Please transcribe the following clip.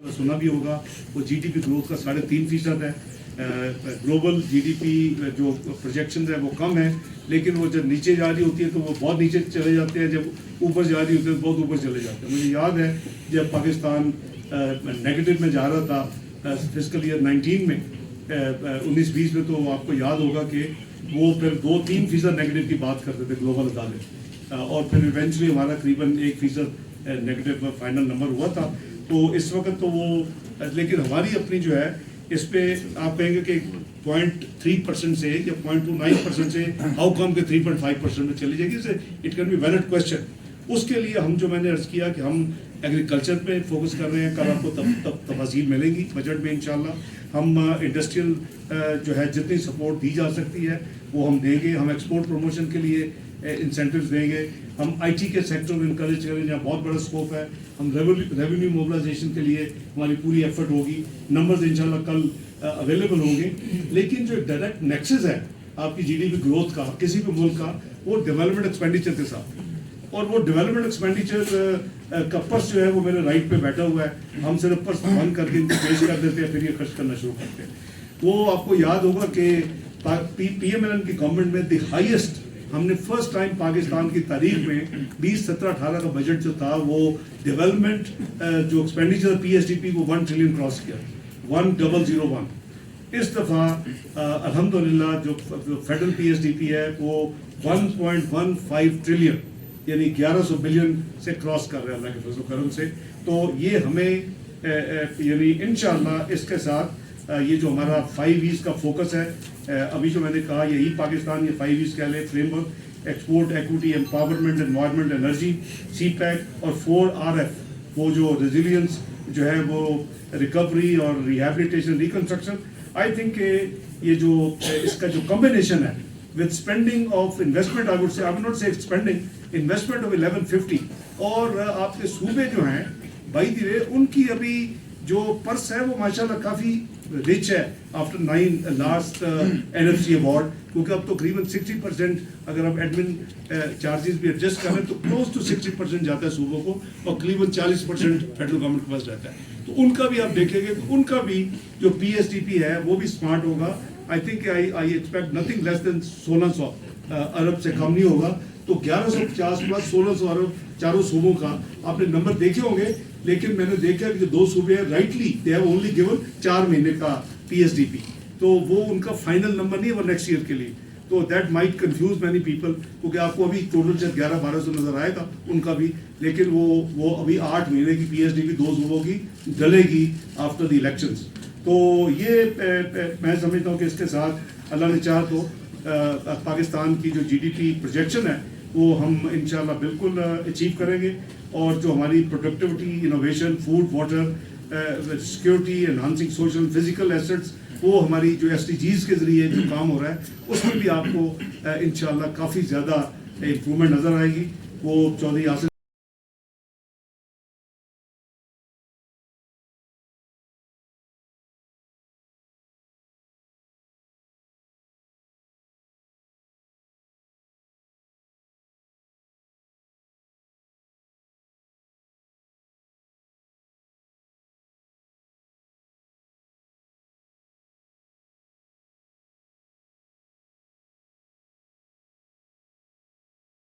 सुना भी होगा वो जीडीपी ग्रोथ का 3.5% है। ग्लोबल जीडीपी जो प्रोजेक्शन है वो कम है, लेकिन वो जब नीचे जा रही होती है तो वो बहुत नीचे चले जाते हैं, जब ऊपर जा रही होती है तो बहुत ऊपर चले जाते हैं। मुझे याद है जब पाकिस्तान नेगेटिव में जा रहा था फिस्कल ईयर 19 में 19-20 में, तो आपको याद होगा कि वो फिर 2-3% नेगेटिव की बात करते थे ग्लोबल अदालत, और फिर इवेंचुअली हमारा करीबन 1% नेगेटिव फाइनल नंबर हुआ था। तो इस वक्त तो वो, लेकिन हमारी अपनी जो है इस पे आप कहेंगे कि 0.3% से या 0.29% से हाउ कम के 3.5% में चली जाएगी, it can be valid question. उसके लिए हम जो मैंने अर्ज किया कि हम एग्रीकल्चर पे फोकस कर रहे हैं, कल आपको तफासील मिलेंगी बजट में इंशाल्लाह। हम इंडस्ट्रियल जो है जितनी सपोर्ट दी जा सकती है वो हम देंगे। हम एक्सपोर्ट प्रमोशन के लिए इंसेंटिव्स देंगे। हम आईटी के सेक्टर में इंकरेज करें जहाँ बहुत बड़ा स्कोप है। हम रेवेन्यू मोबिलाइजेशन के लिए हमारी पूरी एफर्ट होगी। नंबर्स इंशाल्लाह कल अवेलेबल होंगे। लेकिन जो डायरेक्ट नेक्सस है आपकी जीडीपी ग्रोथ का किसी भी मुल्क का, वो डेवलपमेंट एक्सपेंडिचर के साथ, और वो डेवलपमेंट एक्सपेंडिचर का पर्स जो है वो मेरे राइट पे बैठा हुआ है। हम सिर्फ पर्स बंद करके इनको पेश कर देते हैं, फिर ये खर्च करना शुरू करते हैं। वो आपको याद होगा कि पीएमएलएन की गवर्नमेंट में द हाईएस्ट, हमने फर्स्ट टाइम पाकिस्तान की तारीख में 2017-18 का बजट जो था वो डेवलपमेंट जो एक्सपेंडिचर पीएसडीपी को 1 ट्रिलियन क्रॉस किया, 1001। इस दफ़ा अल्हम्दुलिल्लाह जो फेडरल पीएसडीपी है वो 1.15 ट्रिलियन यानी 1100 बिलियन से क्रॉस कर रहा है अल्लाह के फजल करम से। तो ये हमें यानी इंशाअल्लाह इसके साथ ये जो हमारा 5 E's का फोकस है, अभी जो मैंने कहा यही पाकिस्तान ये 5 E's कह ले, framework, export, equity, empowerment, environment, energy, CPEC और 4RF, वो जो रेजिलियंस जो है वो रिकवरी और रिहैबिलिटेशन, रिकंस्ट्रक्शन। आई थिंक ये जो इसका जो कॉम्बिनेशन है with spending of investment, I would say, I would not say spending, investment of 1150, और आपके सूबे जो हैं बाई द वे उनकी अभी जो पर्स है वो माशाल्लाह काफ़ी रिच है आफ्टर 9 लास्ट NFC अवार्ड, क्योंकि अब तो करीबन 60% अगर आप एडमिन चार्जेस भी एडजस्ट करें तो क्लोज टू 60% जाता है सूबों को, और करीबन 40% फेडरल गवर्नमेंट के पास रहता है। तो उनका भी आप देखेंगे, उनका भी जो PSDP है वो भी स्मार्ट होगा। I think I expect nothing less than 1600 अरब से कम नहीं होगा। तो 1150 प्लस 1600 अरब चारों सूबों का आपने नंबर देखे होंगे, लेकिन मैंने देखा कि जो 2 सूबे हैं rightly they have only given 4 महीने का PSDP, तो वो उनका फाइनल नंबर नहीं है वो नेक्स्ट ईयर के लिए। तो that might confuse many people, क्योंकि आपको अभी टोटल शायद 11-1200 नजर आएगा उनका भी, लेकिन वो अभी 8 महीने की PSDP 2 सूबों की डलेगी आफ्टर द इलेक्शंस। तो ये मैं समझता हूँ कि इसके साथ अल्लाह ने चाहा तो पाकिस्तान की जो GDP प्रोजेक्शन है वो हम इंशाल्लाह बिल्कुल अचीव करेंगे, और जो हमारी productivity, innovation, food, water security, enhancing social physical assets, वो हमारी जो SDGs के ज़रिए जो काम हो रहा है उसमें भी आपको इंशाल्लाह काफ़ी ज़्यादा इम्प्रूवमेंट नज़र आएगी। वो चौधरी आसिफ